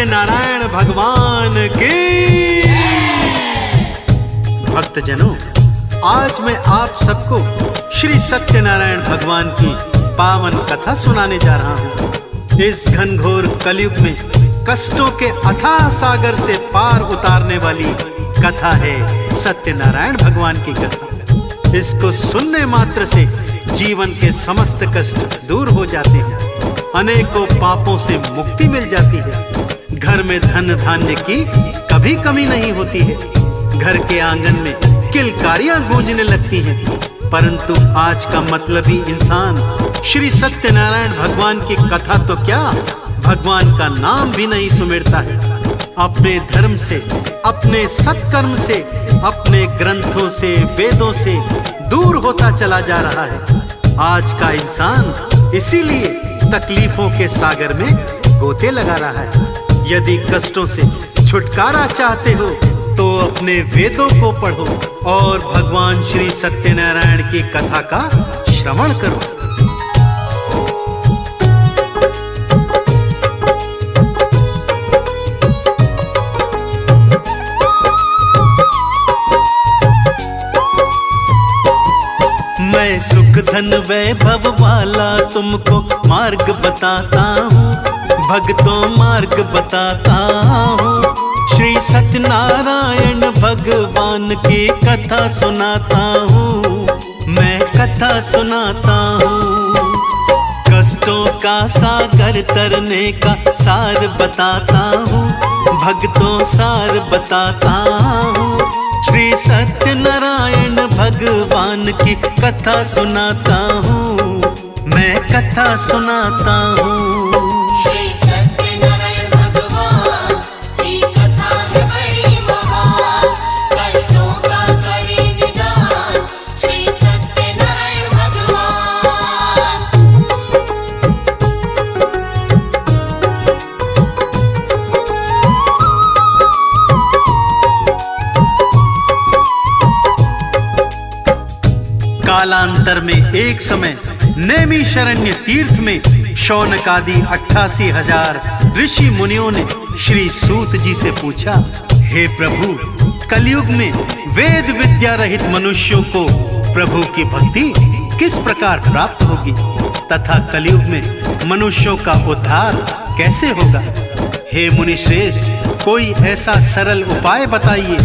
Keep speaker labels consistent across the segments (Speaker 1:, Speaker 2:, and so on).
Speaker 1: सत्यनारायण भगवान की। भक्तजनों, आज मैं आप सबको श्री सत्यनारायण भगवान की पावन कथा सुनाने जा रहा हूँ। इस घनघोर कलयुग में कष्टों के अथाह सागर से पार उतारने वाली कथा है सत्यनारायण भगवान की कथा। इसको सुनने मात्र से जीवन के समस्त कष्ट दूर हो जाते हैं, अनेकों पापों से मुक्ति मिल जाती है, घर में धन धान्य की कभी कमी नहीं होती है, घर के आंगन में किलकारियां गूंजने लगती हैं। परंतु आज का मतलबी इंसान श्री सत्यनारायण भगवान की कथा तो क्या, भगवान का नाम भी नहीं सुमिरता है। अपने धर्म से, अपने सत्कर्म से, अपने ग्रंथों से, वेदों से दूर होता चला जा रहा है। आज का इंसान इसीलिए तकलीफों के सागर में गोते लगा रहा है। यदि कष्टों से छुटकारा चाहते हो तो अपने वेदों को पढ़ो और भगवान श्री सत्यनारायण की कथा का श्रवण करो। मैं सुख धन वैभव वाला तुमको मार्ग बताता हूँ, भक्तों मार्ग बताता हूँ। श्री सत्यनारायण भगवान की कथा सुनाता हूँ, मैं कथा सुनाता हूँ। कष्टों का सागर तरने का सार बताता हूँ, भक्तों सार बताता हूँ। श्री सत्यनारायण भगवान की कथा सुनाता हूँ, मैं कथा सुनाता हूँ।
Speaker 2: श्री सत्यनारायण भगवान की कथा है बड़ी महान, कष्टों का करे निदान श्री सत्यनारायण भगवान।
Speaker 1: कालांतर में एक समय नैमिषारण्य तीर्थ में शौनक आदि 88,000 ऋषि मुनियों ने श्री सूत जी से पूछा, हे प्रभु, कलयुग में वेद विद्या रहित मनुष्यों को प्रभु की भक्ति किस प्रकार प्राप्त होगी तथा कलयुग में मनुष्यों का उद्धार कैसे होगा। हे मुनिश्रेष्ठ, कोई ऐसा सरल उपाय बताइए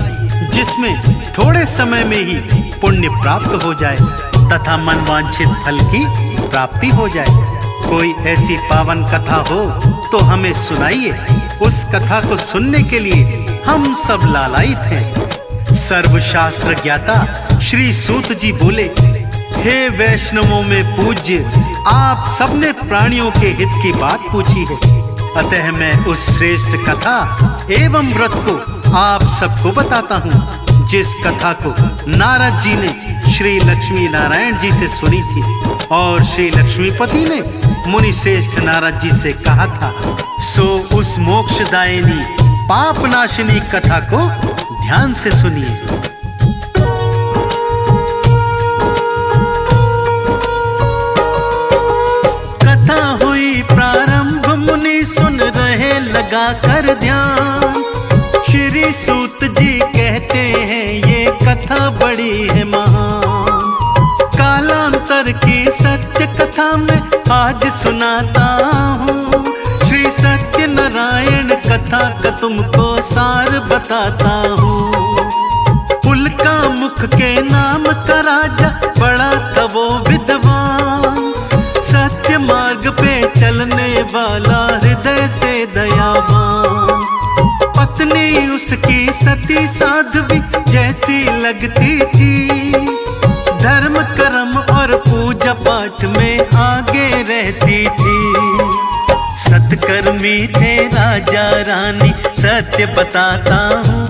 Speaker 1: जिसमें थोड़े समय में ही पुण्य प्राप्त हो जाए तथा मनवांछित फल की प्राप्ति हो जाए। कोई ऐसी पावन कथा हो तो हमें सुनाइए। उस कथा को सुनने के लिए हम सब लालायित हैं। सर्वशास्त्र ज्ञाता श्री सूत जी बोले, हे वैष्णवों में पूज्य, आप सबने प्राणियों के हित की बात पूछी है, अतः मैं उस श्रेष्ठ कथा एवं व्रत को आप सबको बताता हूँ, जिस कथा को नारद जी ने श्री लक्ष्मी नारायण जी से सुनी थी और श्री लक्ष्मीपति ने मुनि श्रेष्ठ नारद जी से कहा था। सो उस मोक्षदायिनी पापनाशिनी कथा को ध्यान से सुनिए। कथा हुई प्रारंभ, मुनि सुन रहे लगा कर ध्यान। श्री सूत जी कहते हैं ये कथा बड़ी है महान। कालांतर की सत्य कथा मैं आज सुनाता हूँ। श्री सत्यनारायण कथा का तुमको सार बताता हूँ। उल्का मुख के नाम का राजा बड़ा था वो विद्वान, सत्य मार्ग पे चलने वाला हृदय से दयावान। पत्नी उसकी सती साध्वी जैसी लगती थी, धर्म कर्म और पूजा पाठ में आगे रहती थी। सत्कर्मी थे राजा रानी, सत्य बताता हूँ,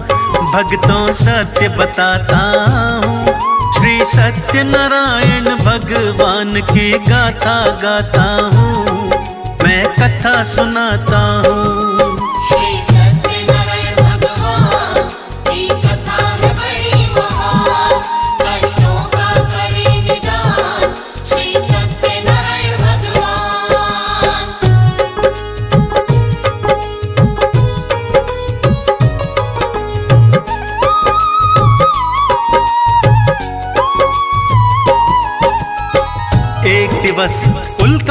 Speaker 1: भक्तों सत्य बताता हूँ। श्री सत्यनारायण भगवान की गाथा गाता हूँ, मैं कथा सुनाता हूँ।
Speaker 2: श्री सत्यनारायण भगवान की कथा है बड़ी महान, कष्टों का करे निदान श्री सत्यनारायण भगवान।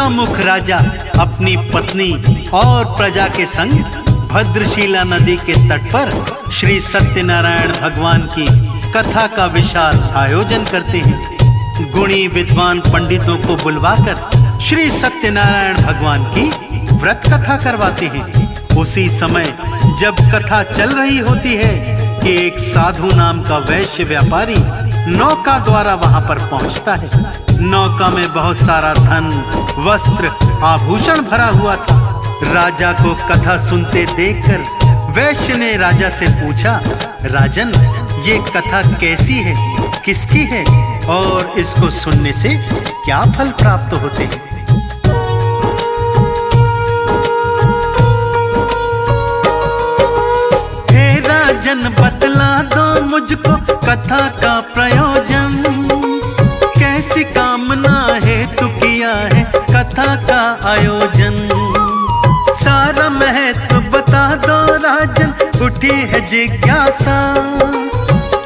Speaker 1: उनका मुख राजा अपनी पत्नी और प्रजा के संग भद्रशिला नदी के तट पर श्री सत्यनारायण भगवान की कथा का विशाल आयोजन करते हैं। गुणी विद्वान पंडितों को बुलवाकर श्री सत्यनारायण भगवान की व्रत कथा करवाते हैं। उसी समय जब कथा चल रही होती है कि एक साधु नाम का वैश्य व्यापारी नौका द्वारा वहां पर पहुंचता है। नौका में बहुत सारा धन, वस्त्र, आभूषण भरा हुआ था। राजा को कथा सुनते देखकर वैश्य ने राजा से पूछा, राजन, ये कथा कैसी है, किसकी है और इसको सुनने से क्या फल प्राप्त होते हैं? हे राजन, बतला दो मुझको कथा का प्रयोजन, कैसी कामना हेतु किया है कथा का आयोजन। सारा महत्व बता दो राजन, उठी है जिज्ञासा,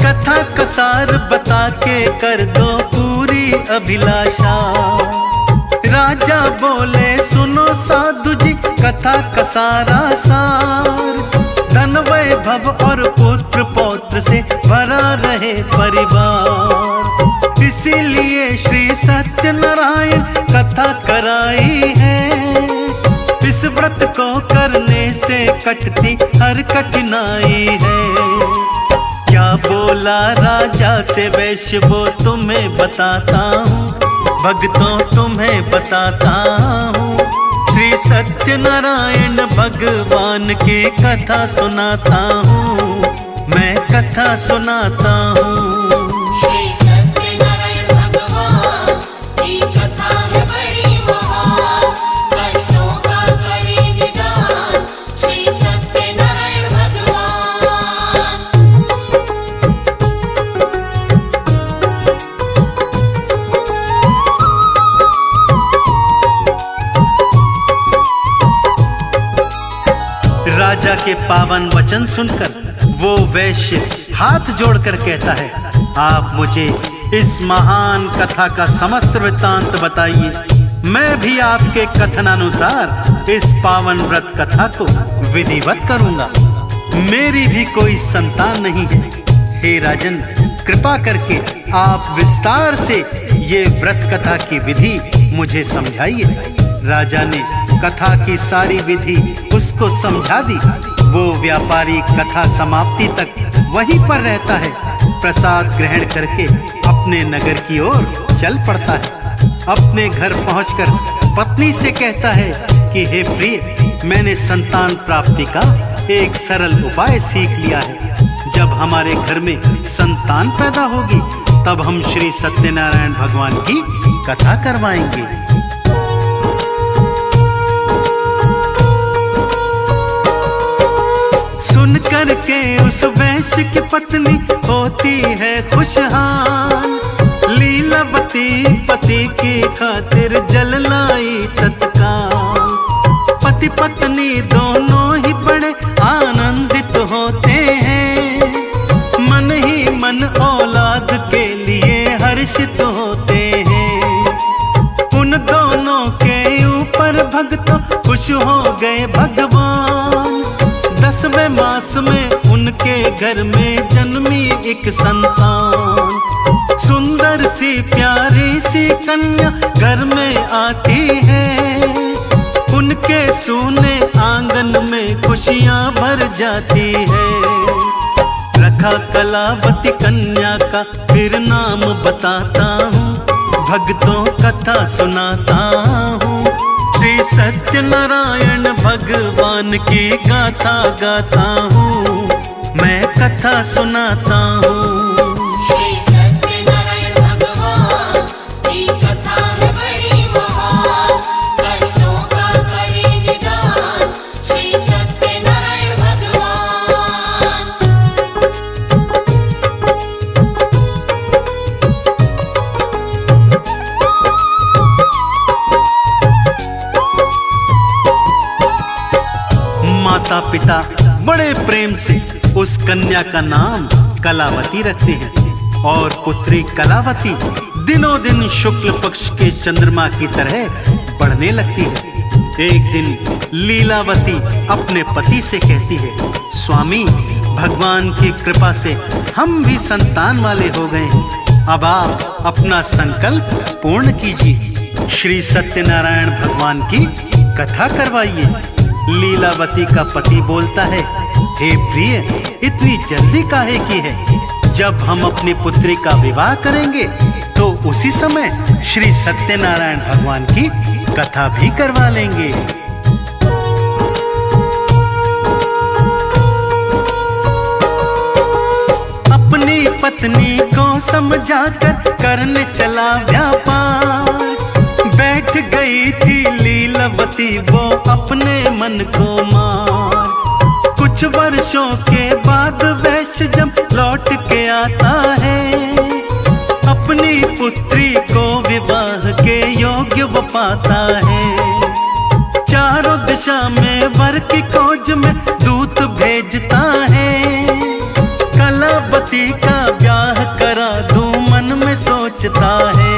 Speaker 1: कथा का सार बता के कर दो पूरी अभिलाषा। राजा बोले, सुनो साधु जी, कथा का सारा सार, धन वैभव और पुत्र पौत्र से भरा रहे परिवार। इसीलिए श्री सत्यनारायण कथा कराई है, इस व्रत को करने से कटती हर कठिनाई है। क्या बोला राजा से वैश्य, वो तुम्हें बताता हूँ, भक्तों तुम्हें बताता हूँ। श्री सत्यनारायण भगवान की कथा सुनाता हूँ, मैं कथा सुनाता हूँ।
Speaker 2: श्री सत्यनारायण भगवान की कथा है बड़ी महान, कष्टों का करे निदान श्री सत्यनारायण भगवान।
Speaker 1: राजा के पावन वचन सुनकर वो वैश्य हाथ जोड़कर कहता है, आप मुझे इस महान कथा का समस्त वृत्तांत बताइए, मैं भी आपके कथनानुसार इस पावन व्रत कथा को विधिवत करूंगा। मेरी भी कोई संतान नहीं है, हे राजन, कृपा करके आप विस्तार से ये व्रत कथा की विधि मुझे समझाइए। राजा ने कथा की सारी विधि उसको समझा दी। वो व्यापारी कथा समाप्ति तक वहीं पर रहता है, प्रसाद ग्रहण करके अपने नगर की ओर चल पड़ता है। अपने घर पहुंचकर पत्नी से कहता है कि हे प्रिय, मैंने संतान प्राप्ति का एक सरल उपाय सीख लिया है। जब हमारे घर में संतान पैदा होगी तब हम श्री सत्यनारायण भगवान की कथा करवाएंगे। सुन करके उस वैश्य की पत्नी होती है खुशहाल, लीलावती पति की खातिर जल लाई तत्काल। पति पत्नी दोनों ही बड़े आनंदित होते हैं, मन ही मन औलाद के लिए हर्षित होते हैं। उन दोनों के ऊपर भक्तों खुश हो गए भगवान। 10वें मास में उनके घर में जन्मी एक संतान। सुंदर सी प्यारी सी कन्या घर में आती है, उनके सूने आंगन में खुशियां भर जाती है। रखा कलावती कन्या का फिर नाम बताता हूँ, भक्तों कथा सुनाता हूँ। श्री सत्यनारायण भगवान की गाथा गाता हूँ, मैं कथा सुनाता हूँ।
Speaker 2: श्री सत्यनारायण भगवान की कथा है बड़ी महान, कष्टों का करे निदान श्री सत्यनारायण भगवान।
Speaker 1: माता पिता बड़े प्रेम से उस कन्या का नाम कलावती रखते हैं और पुत्री कलावती दिनों दिन शुक्ल पक्ष के चंद्रमा की तरह बढ़ने लगती है। एक दिन लीलावती अपने पति से कहती है, स्वामी, भगवान की कृपा से हम भी संतान वाले हो गए हैं। अब आप अपना संकल्प पूर्ण कीजिए। श्री सत्यनारायण भगवान की कथा करवाइए। लीलावती का पति बोलता है, हे प्रिय, इतनी जल्दी काहे की है? जब हम अपनी पुत्री का विवाह करेंगे तो उसी समय श्री सत्यनारायण भगवान की कथा भी करवा लेंगे। अपनी पत्नी को समझाकर करने चला व्यापार। बैठ गई थी लीलावती वो अपने मन को मार। कुछ वर्षों के बाद वैश्य जब लौट के आता है, अपनी पुत्री को विवाह के योग्य वो पाता है। चारों दिशा में वर की खोज में दूत भेजता है। कलावती का ब्याह करा दूं मन में सोचता है।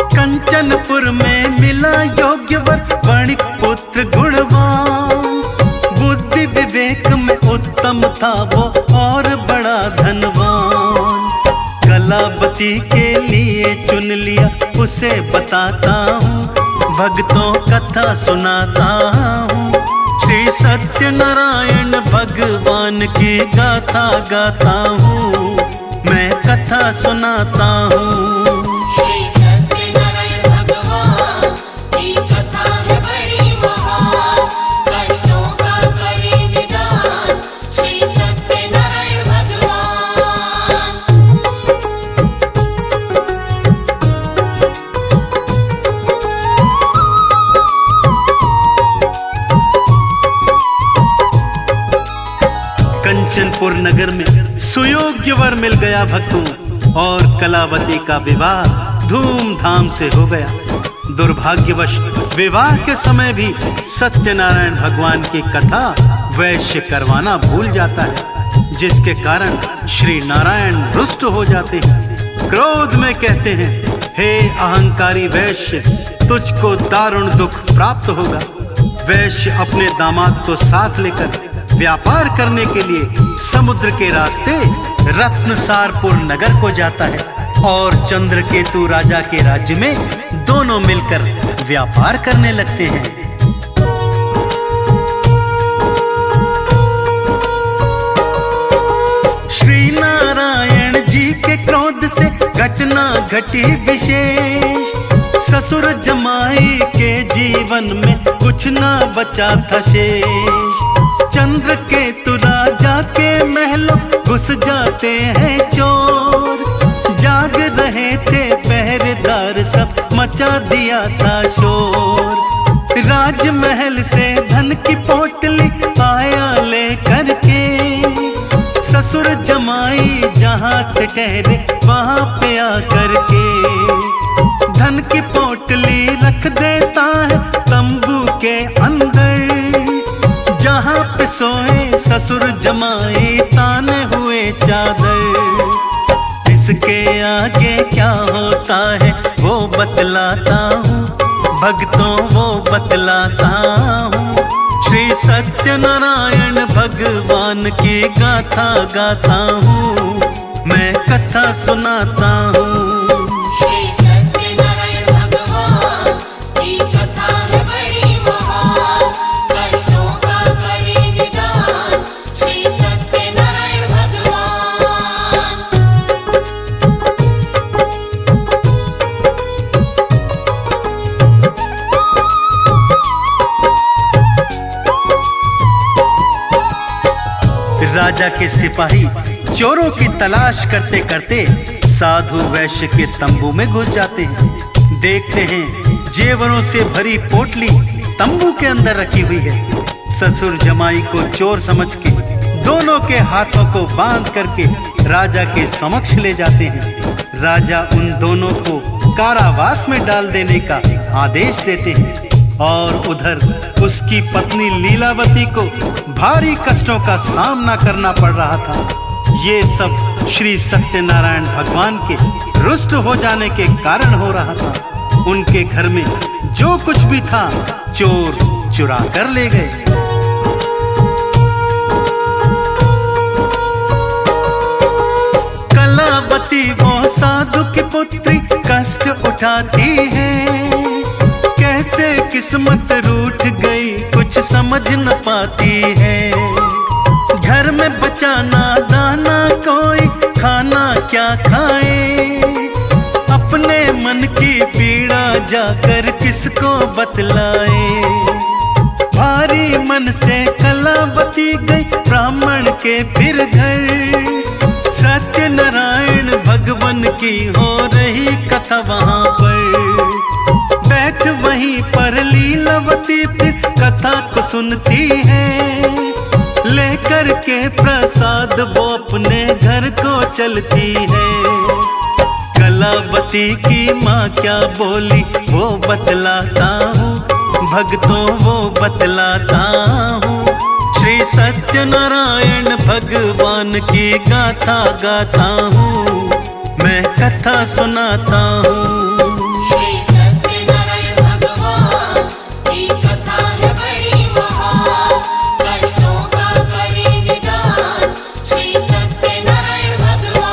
Speaker 1: कंचनपुर में मिला योग्य वर, वणिक पुत्र गुणवान। बुद्धि विवेक में उत्तम था वो और बड़ा धनवान। कलावती के लिए चुन लिया उसे बताता हूँ, भक्तों कथा सुनाता हूँ। श्री सत्यनारायण भगवान की गाथा गाता हूँ, मैं कथा सुनाता हूँ।
Speaker 2: श्री सत्यनारायण भगवान की कथा है बड़ी महान। कष्टों का करे निदान श्री सत्यनारायण भगवान।
Speaker 1: कंचनपुर नगर में सुयोग्य वर मिल गया भक्तों, और कलावती का विवाह धूमधाम से हो गया। दुर्भाग्यवश विवाह के समय भी सत्यनारायण भगवान की कथा वैश्य करवाना भूल जाता है, जिसके कारण श्री नारायण रुष्ट हो जाते हैं। क्रोध में कहते हैं, हे अहंकारी वैश्य, तुझको दारुण दुख प्राप्त होगा। वैश्य अपने दामाद को साथ लेकर व्यापार करने के लिए समुद्र के रास्ते रत्नसारपुर नगर को जाता है, और चंद्रकेतु राजा के राज्य में दोनों मिलकर व्यापार करने लगते हैं। श्री नारायण जी के क्रोध से घटना घटी विशेष। ससुर जमाई के जीवन में कुछ ना बचा था शेष। चंद्रकेतु राजा के महलों घुस जाते हैं चोर। जाग रहे थे पहरेदार, सब मचा दिया था शोर। राजमहल से धन की पोटली आया ले करके। ससुर जमाई जहाँ ठहरे वहाँ पे आकर के। धन की पोटली रख देता है तंबू के अंदर। जहाँ पे सोए ससुर जमाई ताने हुए चादर। इसके आगे क्या होता है वो बतलाता हूँ, भक्तों वो बतलाता हूँ। श्री सत्यनारायण भगवान की गाथा गाता हूँ, मैं कथा सुनाता हूँ।
Speaker 2: श्री सत्यनारायण भगवान की कथा है बड़ी महान। कष्टों का करे निदान श्री सत्यनारायण भगवान।
Speaker 1: राजा के सिपाही चोरों की तलाश करते करते साधु वैश्य के तंबू में घुस जाते हैं। देखते हैं जेवरों से भरी पोटली तंबू के अंदर रखी हुई है। ससुर जमाई को चोर समझ के दोनों के हाथों को बांध करके राजा के समक्ष ले जाते हैं। राजा उन दोनों को कारावास में डाल देने का आदेश देते हैं, और उधर उसकी पत्नी लीलावती को भारी कष्टों का सामना करना पड़ रहा था। ये सब श्री सत्यनारायण भगवान के रुष्ट हो जाने के कारण हो रहा था। उनके घर में जो कुछ भी था चोर चुरा कर ले गए। कलावती वो साधु की पुत्री कष्ट उठाती है, कैसे किस्मत रूठ गई कुछ समझ न पाती है। घर में बचाना दाना कोई खाना क्या खाए, अपने मन की पीड़ा जाकर किसको बतलाए। भारी मन से कलावती गई ब्राह्मण के फिर घर, सत्यनारायण भगवान की हो रही कथा वहां पर। बैठ वहीं पर लीलावती फिर कथा को सुनती है, लेकर के प्रसाद वो अपने घर को चलती है। कलावती की माँ क्या बोली वो बतलाता हूँ, भक्तों वो बतलाता हूँ। श्री सत्यनारायण भगवान की गाथा गाता हूँ, मैं कथा सुनाता हूँ।
Speaker 2: श्री सत्यनारायण भगवान की कथा है बड़ी महान, कष्टों का करे निदान श्री सत्यनारायण भगवान।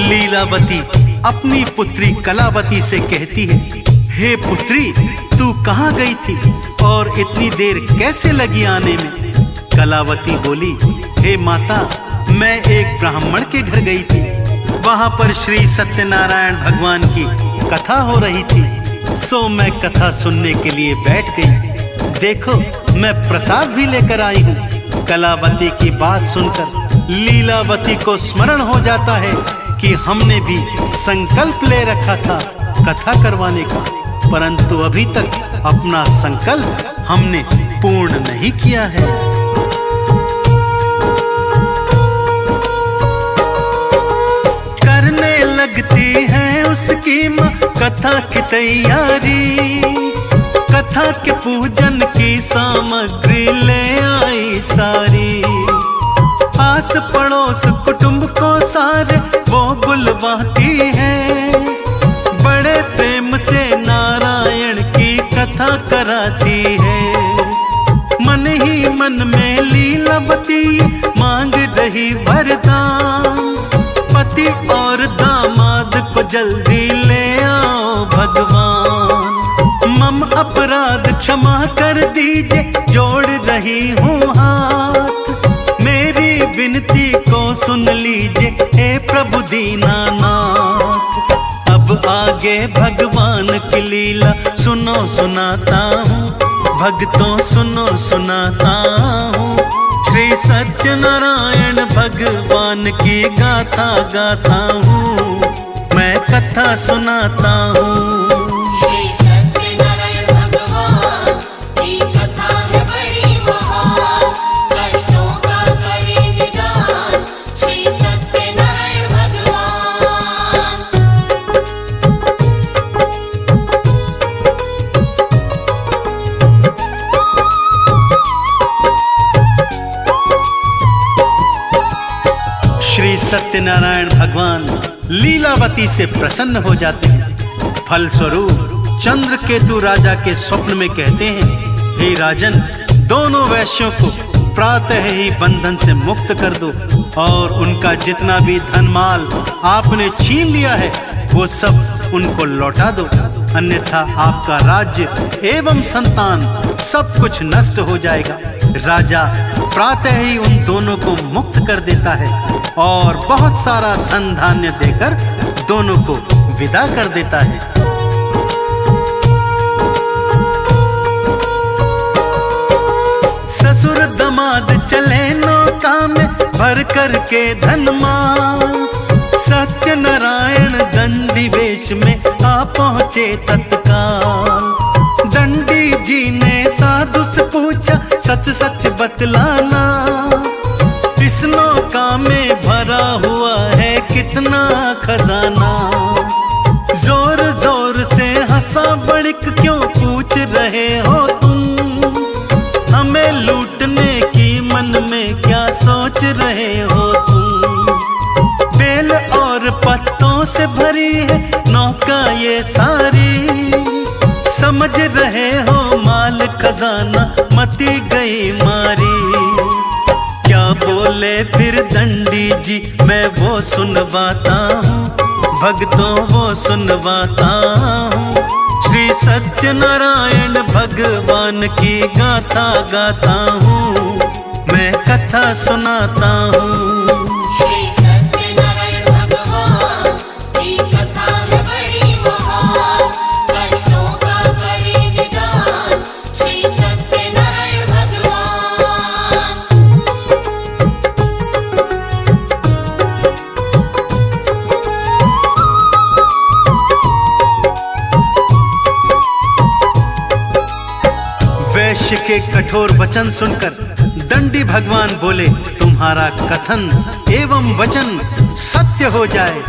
Speaker 1: लीलावती अपनी पुत्री कलावती से कहती है, हे पुत्री तू कहाँ गई थी और इतनी देर कैसे लगी आने में। कलावती बोली, हे माता मैं एक ब्राह्मण के घर गई थी, वहां पर श्री सत्यनारायण भगवान की कथा हो रही थी, सो मैं कथा सुनने के लिए बैठ गई। देखो मैं प्रसाद भी लेकर आई हूँ। कलावती की बात सुनकर लीलावती को स्मरण हो जाता है कि हमने भी संकल्प ले रखा था कथा करवाने का, परंतु अभी तक अपना संकल्प हमने पूर्ण नहीं किया है। करने लगती है उसकी माँ कथा की तैयारी, कथा के पूजन की सामग्री ले आई सारी। आस पड़ोस कुटुंब को सारे वो बुलवाती है, बड़े प्रेम से नारायण की कथा कराती है। मन ही मन में लीलावती मांग रही वरदान, पति और दामाद को जल्दी ले आओ भगवान। मम अपराध क्षमा कर दीजिए जोड़ रही हूँ हाथ, मेरी विनती को सुन लीजिए हे प्रभु दीनानाथ। अब आगे भगवान की लीला सुनो सुनाता हूँ, भक्तों सुनो सुनाता हूँ। श्री सत्यनारायण भगवान की गाथा गाता हूँ, मैं कथा सुनाता हूँ।
Speaker 2: श्री सत्यनारायण भगवान की कथा है बड़ी महान, कष्टों का करे निदान श्री सत्यनारायण भगवान।
Speaker 1: श्री सत्यनारायण भगवान लीलावती से प्रसन्न हो जाते हैं। फलस्वरूप चंद्रकेतु राजा के स्वप्न में कहते हैं, हे राजन दोनों वैश्यों को प्रातः ही बंधन से मुक्त कर दो और उनका जितना भी धन माल आपने छीन लिया है वो सब उनको लौटा दो, अन्यथा आपका राज्य एवं संतान सब कुछ नष्ट हो जाएगा। राजा प्रातः ही उन दोनों को मुक्त कर देता है और बहुत सारा धन धान्य देकर दोनों को विदा कर देता है। ससुर दमाद चले नौका में भर कर के धन माल, सत्यनारायण दंडी वेश में आ पहुँचे तत्काल। दंडी जी ने साधु से पूछा सच सच बतलाना, इस नौका में भरा हुआ है कितना भक्तों से भरी है नौका ये सारी। समझ रहे हो माल खजाना मती गई मारी। क्या बोले फिर दंडी जी मैं वो सुनवाता हूँ, भक्तों वो सुनवाता हूँ। श्री सत्यनारायण भगवान की गाथा गाता हूँ, मैं कथा सुनाता हूँ।
Speaker 2: श्री सत्यनारायण भगवान की कथा है बड़ी महान, कष्टों का करे निदान श्री सत्यनारायण भगवान।
Speaker 1: वैश्य के कठोर वचन सुनकर दंडी भगवान बोले, तुम्हारा कथन एवं वचन सत्य हो जाए।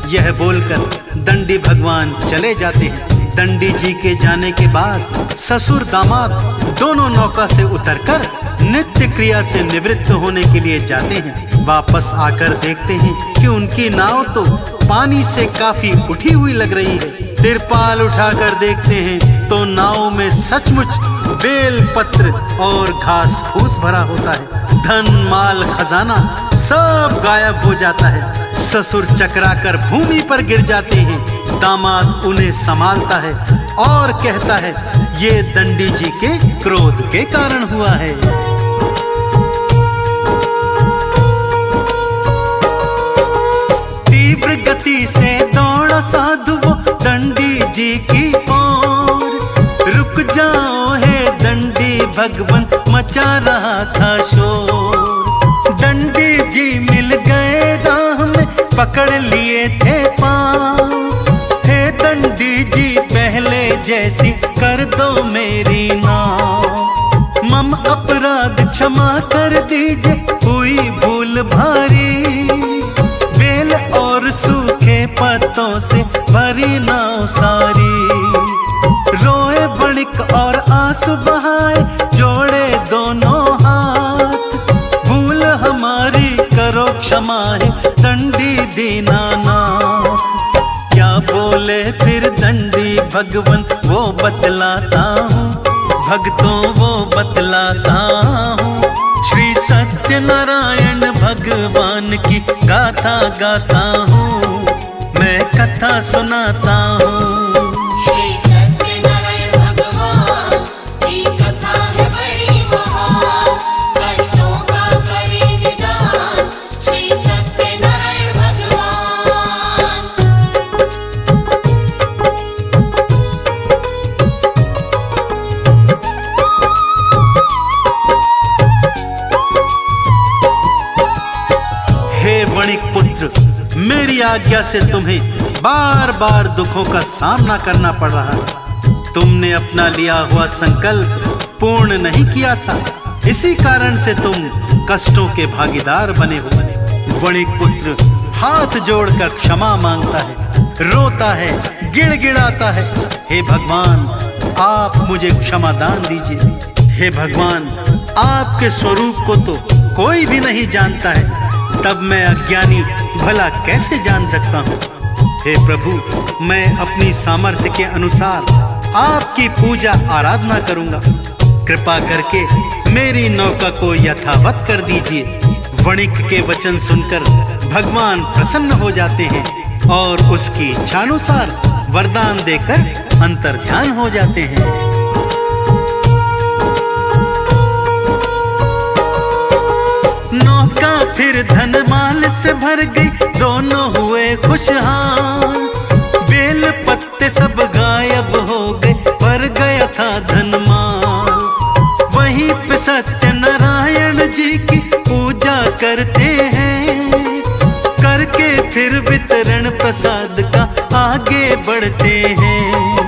Speaker 1: यह बोलकर दंडी भगवान चले जाते हैं। दंडी जी के जाने के बाद ससुर दामाद दोनों नौका से उतरकर नित्य क्रिया से निवृत्त होने के लिए जाते हैं। वापस आकर देखते हैं कि उनकी नाव तो पानी से काफी उठी हुई लग रही है। तिरपाल उठाकर देखते हैं तो नाव में सचमुच बेल पत्र और घास फूस भरा होता है। धन माल खजाना सब गायब हो जाता है। ससुर चकराकर भूमि पर गिर जाते हैं। दामाद उन्हें संभालता है और कहता है, ये दंडी जी के क्रोध के कारण हुआ है। तीव्र गति से दौड़ा साधु वो दंडी जी की ओर। रुक जाओ हे दंडी भगवन मचा रहा था शोर। दंडी जी मिल गए राह में पकड़ लिए थे पाँव। हे दंडी जी पहले जैसी कर दो मेरी नाव। मम अपराध क्षमा कर दीजिए हुई भूल भारी। बेल और सूखे पत्तों से भरी नाव सारी। रोए वणिक और आंसू बहाए जोड़े दोनों हाथ। भूल हमारी करो क्षमा है दंडी दीनानाथ। क्या बोले फिर दंडी भगवन वो बतलाता हूँ, भक्तों वो बतलाता हूँ। श्री सत्यनारायण भगवान की गाथा गाता हूँ, मैं कथा सुनाता हूँ।
Speaker 2: श्री सत्यनारायण भगवान की कथा है बड़ी महान, कष्टों का करे निदान श्री सत्यनारायण भगवान।
Speaker 1: हे वणिक पुत्र, मेरी आज्ञा से तुम्हें बार बार दुखों का सामना करना पड़ रहा है। तुमने अपना लिया हुआ संकल्प पूर्ण नहीं किया था, इसी कारण से तुम कष्टों के भागीदार बने हो। वणिक पुत्र हाथ जोड़कर क्षमा मांगता है, रोता है, गिड़गिड़ाता है। हे भगवान, आप मुझे क्षमा दान दीजिए। हे भगवान, आपके स्वरूप को तो कोई भी नहीं जानता है, तब मैं अज्ञानी भला कैसे जान सकता हूँ। हे प्रभु, मैं अपनी सामर्थ्य के अनुसार आपकी पूजा आराधना करूँगा। कृपा करके मेरी नौका को यथावत कर दीजिए। वणिक के वचन सुनकर भगवान प्रसन्न हो जाते हैं और उसकी इच्छानुसार वरदान देकर अंतर्ध्यान हो जाते हैं। नौका फिर धन माल से भर गई, दोनों हुए खुशहाल। बेल पत्ते सब गायब हो गए, पर गया था धन माल। वहीं पे सत्यनारायण जी की पूजा करते हैं, करके फिर वितरण प्रसाद का आगे बढ़ते हैं।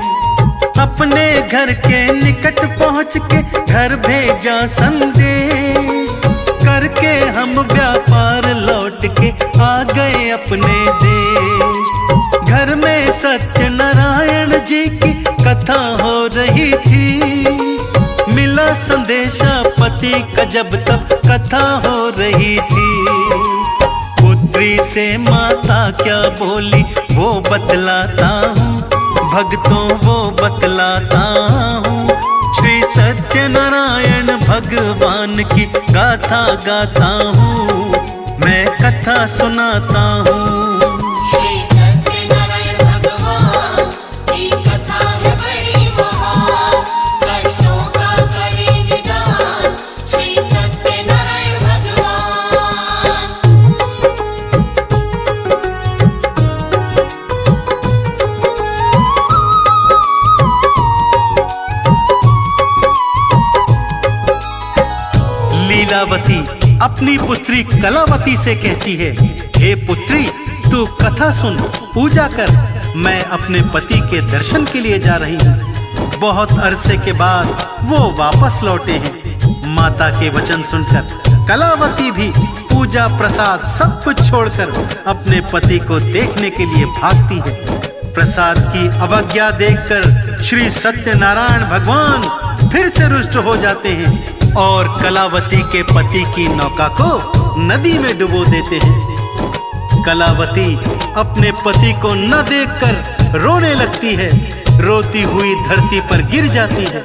Speaker 1: अपने घर के निकट पहुँच के घर भेजा संदेश, करके हम व्यापार लौट के आ गए अपने देश। घर में सत्यनारायण जी की कथा हो रही थी, मिला संदेशा पति का जब तब कथा हो रही थी। पुत्र पुत्री से माता क्या बोली वो बतलाता हूँ, भक्तों वो बतलाता हूँ। श्री सत्यनारायण भगवान की गाथा गाता हूँ, मैं कथा सुनाता हूँ।
Speaker 2: श्री सत्यनारायण भगवान की कथा है बड़ी महान, कष्टों का करे निदान श्री सत्यनारायण भगवान।
Speaker 1: लीलावती अपनी पुत्री कलावती से कहती है, हे पुत्री तू कथा सुन, पूजा कर, मैं अपने पति के दर्शन के लिए जा रही हूँ। बहुत अरसे के बाद वो वापस लौटे हैं। माता के वचन सुनकर कलावती भी पूजा प्रसाद सब कुछ छोड़कर अपने पति को देखने के लिए भागती है। प्रसाद की अवज्ञा देखकर श्री सत्यनारायण भगवान फिर से रुष्ट हो जाते हैं और कलावती के पति की नौका को नदी में डुबो देते हैं। कलावती अपने पति को न देखकर रोने लगती है, रोती हुई धरती पर गिर जाती है।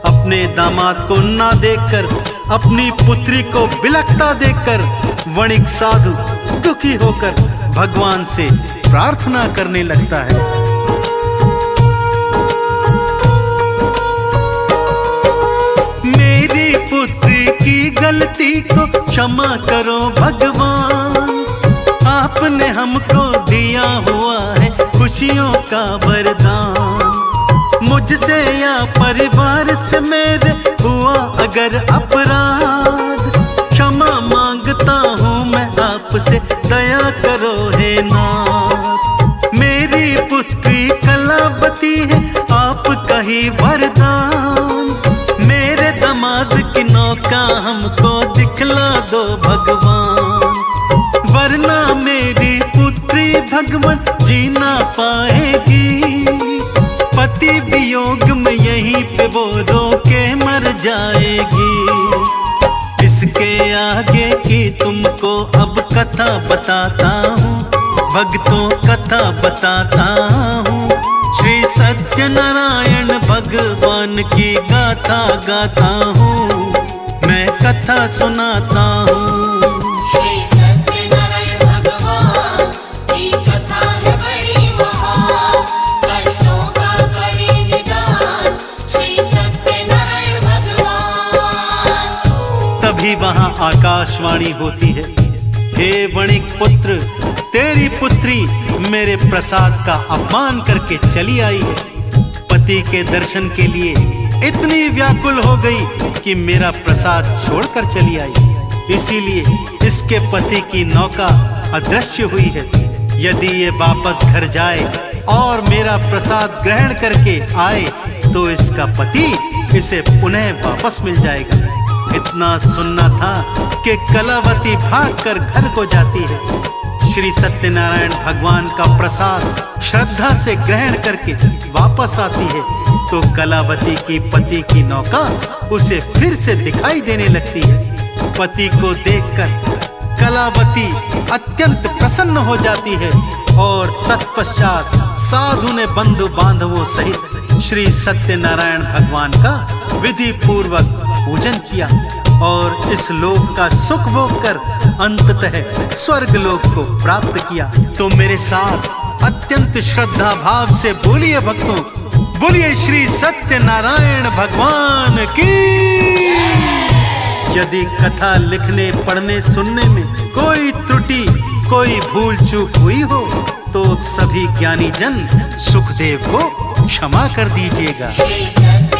Speaker 1: अपने दामाद को न देखकर, अपनी पुत्री को बिलखता देखकर वणिक साधु दुखी होकर भगवान से प्रार्थना करने लगता है। मेरी पुत्री की गलती को क्षमा करो भगवान, आपने हमको दिया हुआ है खुशियों का वरदान। मुझसे या परिवार से मेरे हुआ अगर अपराध, क्षमा मांगता हूँ मैं आपसे, दया करो हे नाथ। मेरी पुत्री कलावती है आपका ही वरदान, मेरे दामाद की नौका हमको दिखला दो भगवान, वरना मेरी पुत्री भगवान जी ना पाएगी। पति वियोग में यहीं पे वो रो के मर जाएगी। इसके आगे की तुमको अब कथा बताता हूँ, भक्तों कथा बताता हूँ। श्री सत्यनारायण भगवान की गाथा गाता हूँ, मैं कथा सुनाता हूँ।
Speaker 2: श्री सत्यनारायण भगवान की कथा है बड़ी महान, कष्टों का करे निदान श्री सत्यनारायण भगवान।
Speaker 1: तभी वहां आकाशवाणी होती है, हे वणिक पुत्र, तेरी पुत्री मेरे प्रसाद का अपमान करके चली आई है। पति के दर्शन के लिए इतनी व्याकुल हो गई कि मेरा प्रसाद छोड़कर चली आई। इसीलिए इसके पति की नौका अदृश्य हुई है। यदि ये वापस घर जाए और मेरा प्रसाद ग्रहण करके आए तो इसका पति इसे पुनः वापस मिल जाएगा। इतना सुनना था कि कलावती भागकर घर को जाती है। श्री सत्यनारायण भगवान का प्रसाद श्रद्धा से ग्रहण करके वापस आती है तो कलावती की पति की नौका उसे फिर से दिखाई देने लगती है। पति को देखकर कलावती अत्यंत प्रसन्न हो जाती है और तत्पश्चात साधु ने बंधु बांधवों सहित श्री सत्यनारायण भगवान का विधि पूर्वक पूजन किया और इस लोक का सुख भोग कर अंततः स्वर्ग लोक को प्राप्त किया। तो मेरे साथ अत्यंत श्रद्धा भाव से बोलिए भक्तों, बोलिए श्री सत्यनारायण भगवान की। यदि कथा लिखने पढ़ने सुनने में कोई त्रुटि कोई भूल चूक हुई हो तो सभी ज्ञानी जन सुखदेव को क्षमा कर दीजिएगा।
Speaker 2: श्री सत्य